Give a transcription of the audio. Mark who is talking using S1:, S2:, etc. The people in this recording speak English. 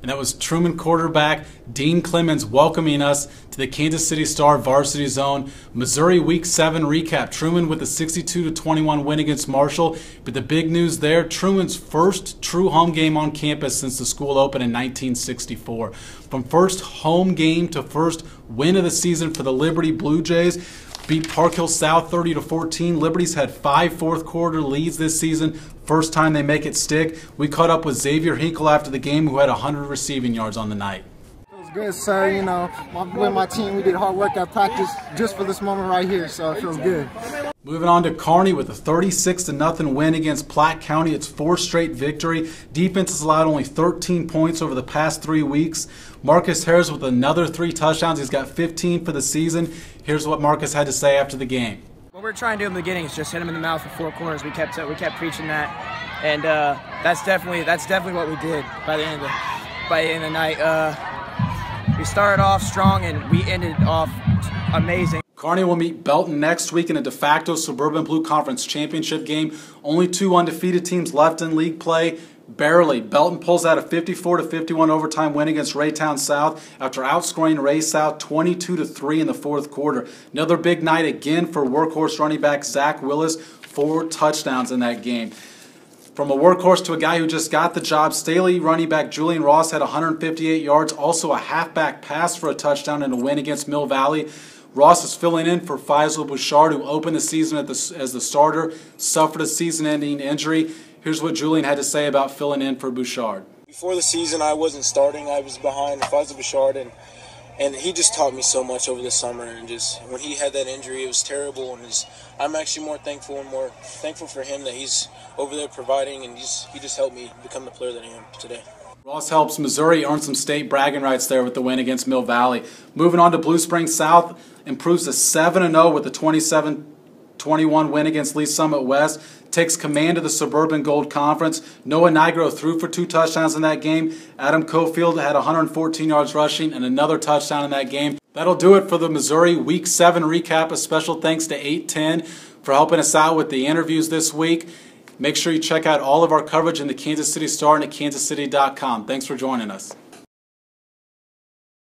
S1: And that was Truman quarterback Dean Clemens welcoming us to the Kansas City Star Varsity Zone Missouri Week 7 recap. Truman with a 62-21 win against Marshall. But the big news there, Truman's first true home game on campus since the school opened in 1964. From first home game to first win of the season for the Liberty Blue Jays. Beat Park Hill South 30-14. Liberty's had 5 fourth-quarter leads this season. First time they make it stick. We caught up with Xavier Hinkle after the game, who had 100 receiving yards on the night.
S2: It was good, sir. You know, with my team, we did hard work at practice just for this moment right here, so it feels good.
S1: Moving on to Kearney with a 36-0 win against Platte County. It's 4th straight victory. Defense has allowed only 13 points over the past 3 weeks. Marcus Harris with another 3 touchdowns. He's got 15 for the season. Here's what Marcus had to say after the game.
S3: What we're trying to do in the beginning is just hit him in the mouth with 4 corners. We kept preaching that, and that's definitely what we did by the end of the night. We started off strong and we ended off amazing.
S1: Kearney will meet Belton next week in a de facto Suburban Blue Conference championship game. Only 2 undefeated teams left in league play. Barely. Belton pulls out a 54-51 overtime win against Raytown South after outscoring Ray South 22-3 in the 4th quarter. Another big night again for workhorse running back Zach Willis. 4 touchdowns in that game. From a workhorse to a guy who just got the job, Staley running back Julian Ross had 158 yards, also a halfback pass for a touchdown in a win against Mill Valley. Ross is filling in for Faisal Bouchard, who opened the season as the starter, suffered a season-ending injury. Here's what Julian had to say about filling in for Bouchard.
S4: Before the season, I wasn't starting. I was behind Faisal Bouchard, and he just taught me so much over the summer. And just when he had that injury, it was terrible. And I'm actually more thankful for him that he's over there providing, and he just helped me become the player that I am today.
S1: Ross helps Missouri earn some state bragging rights there with the win against Mill Valley. Moving on to Blue Springs South, improves to 7-0 with a 27-21 win against Lee Summit West. Takes command of the Suburban Gold Conference. Noah Nigro threw for 2 touchdowns in that game. Adam Cofield had 114 yards rushing and another touchdown in that game. That'll do it for the Missouri Week 7 recap. A special thanks to 810 for helping us out with the interviews this week. Make sure you check out all of our coverage in the Kansas City Star and at kansascity.com. Thanks for joining us.